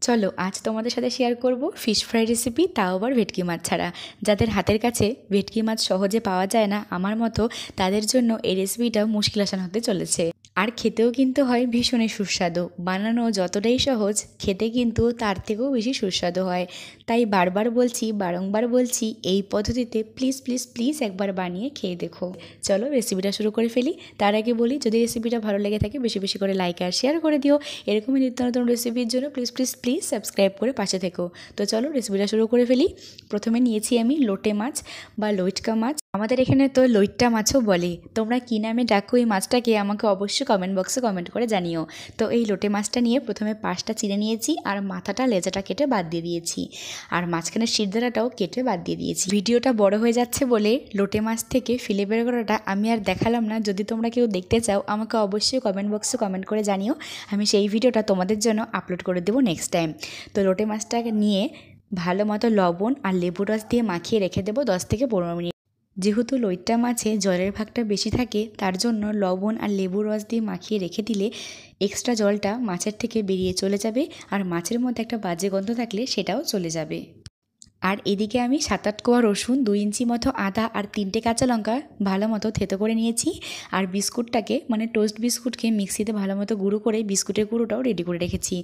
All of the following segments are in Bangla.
চলো আজ তোমাদের সাথে শেয়ার করব ফিশ ফ্রাই রেসিপি, তাও আবার ভেটকি মাছ ছাড়া। যাদের হাতের কাছে ভেটকি মাছ সহজে পাওয়া যায় না আমার মতো, তাদের জন্য এই রেসিপিটা মুশকিল আসান হতে চলেছে। আর খেতেও কিন্তু হয় ভীষণই সুস্বাদু। বানানো যতটাই সহজ, খেতে কিন্তু তার থেকেও বেশি সুস্বাদু হয়। তাই বারবার বলছি, বারংবার বলছি, এই পদ্ধতিতে প্লিজ প্লিজ প্লিজ একবার বানিয়ে খেয়ে দেখো। চলো রেসিপিটা শুরু করে ফেলি। তার আগে বলি, যদি রেসিপিটা ভালো লেগে থাকে বেশি বেশি করে লাইক আর শেয়ার করে দিও। এরকমই নিত্য নতুন রেসিপির জন্য প্লিজ প্লিজ প্লিজ সাবস্ক্রাইব করে পাশে থেকো। তো চলো রেসিপিটা শুরু করে ফেলি। প্রথমে নিয়েছি আমি লোটে মাছ বা লইটকা মাছ। আমাদের এখানে তো লইট্টা মাছও বলে। তোমরা কী নামে ডাকো এই মাছটাকে আমাকে অবশ্যই কমেন্ট বক্সে কমেন্ট করে জানিও। তো এই লোটে মাছটা নিয়ে প্রথমে পাশটা চিড়ে নিয়েছি আর মাথাটা লেজাটা কেটে বাদ দিয়ে দিয়েছি, আর মাঝখানের শিরদাঁড়াটাও কেটে বাদ দিয়ে দিয়েছি। ভিডিওটা বড় হয়ে যাচ্ছে বলে লোটে মাছ থেকে ফিলে বের করাটা আমি আর দেখালাম না। যদি তোমরা কেউ দেখতে চাও আমাকে অবশ্যই কমেন্ট বক্সে কমেন্ট করে জানিও, আমি সেই ভিডিওটা তোমাদের জন্য আপলোড করে দেবো নেক্সট টাইম। তো লোটে মাছটাকে নিয়ে ভালো মতো লবণ আর লেবু রস দিয়ে মাখিয়ে রেখে দেবো 10 থেকে 15 মিনিট। যেহেতু লইট্টা মাছে জলের ভাগটা বেশি থাকে, তার জন্য লবণ আর লেবু রস দিয়ে মাখিয়ে রেখে দিলে এক্সট্রা জলটা মাছের থেকে বেরিয়ে চলে যাবে, আর মাছের মধ্যে একটা বাজে গন্ধ থাকলে সেটাও চলে যাবে। আর এদিকে আমি 7-8 কোয়া রসুন, 2 ইঞ্চি মতো আদা আর 3টে কাঁচা লঙ্কা ভালো মতো থেতো করে নিয়েছি। আর বিস্কুটটাকে মানে টোস্ট বিস্কুটকে মিক্সিতে ভালো মতো গুঁড়ো করে বিস্কুটের গুঁড়োটাও রেডি করে রেখেছি।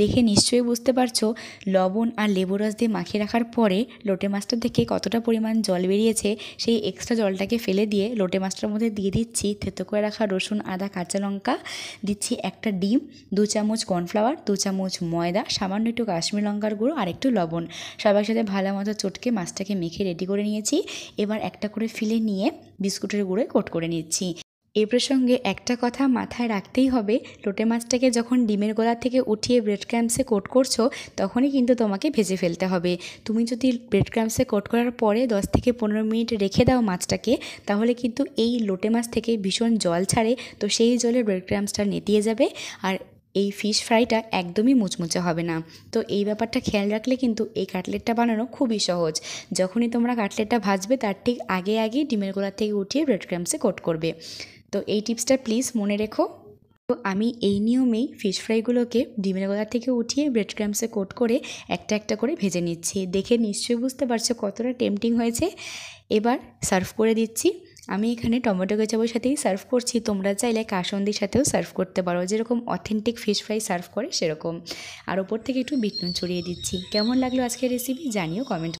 দেখে নিশ্চয়ই বুঝতে পারছো লবণ আর লেবু রস দিয়ে মাখিয়ে রাখার পরে লোটে মাছটা থেকে কতটা পরিমাণ জল বেরিয়েছে। সেই এক্সট্রা জলটাকে ফেলে দিয়ে লোটে মাছটার মধ্যে দিয়ে দিচ্ছি থেতো করে রাখা রসুন, আদা, কাঁচা লঙ্কা, দিচ্ছি একটা ডিম, 2 চামচ কর্নফ্লাওয়ার, 2 চামচ ময়দা, সামান্য একটু কাশ্মীর লঙ্কার গুঁড়ো আর একটু লবণ। সবার সাথে ভালো মতো চটকে মাছটাকে মেখে রেডি করে নিয়েছি। এবার একটা করে ফিলে নিয়ে বিস্কুটের গুঁড়োয় কোট করে নিচ্ছি। এই প্রসঙ্গে একটা কথা মাথায় রাখতেই হবে, লোটে মাছটাকে যখন ডিমের গোলা থেকে উঠিয়ে ব্রেড ক্রাম্বসে কোট করছো তখনই কিন্তু তোমাকে ভেজে ফেলতে হবে। তুমি যদি ব্রেড ক্রাম্বসে কোট করার পরে 10 থেকে 15 মিনিট রেখে দাও মাছটাকে, তাহলে কিন্তু এই লোটে মাছ থেকে ভীষণ জল ছাড়ে। তো সেই জলে ব্রেড ক্রাম্বসটা নেতিয়ে যাবে আর এই ফিশ ফ্রাইটা একদমই মুচমুচে হবে না। তো এই ব্যাপারটা খেয়াল রাখলে কিন্তু এই কাটলেটটা বানানো খুবই সহজ। যখনই তোমরা কাটলেটটা ভাজবে তার ঠিক আগে আগে ডিমের গোলা থেকে উঠিয়ে ব্রেড ক্রাম্বসে কোট করবে। তো এই টিপসটা প্লিজ মনে রেখো। তো আমি এই নিয়মেই ফিশ ফ্রাইগুলোকে ডিমের গোলা থেকে উঠিয়ে ব্রেড ক্রাম্বসে কোট করে একটা একটা করে ভেজে নিচ্ছি। দেখে নিশ্চয়ই বুঝতে পারছো কতটা টেম্পটিং হয়েছে। এবার সার্ভ করে দিচ্ছি। আমি এখানে টমেটো কেচাপের সাথেই সার্ভ করছি। তোমরা চাইলে কাসন্দির সাথেও সার্ভ করতে পারো, যেরকম অথেন্টিক ফিশ ফ্রাই সার্ভ করে সেরকম। আর ওপর থেকে একটু বিট নুন ছড়িয়ে দিচ্ছি। কেমন লাগলো আজকের রেসিপি জানিও কমেন্ট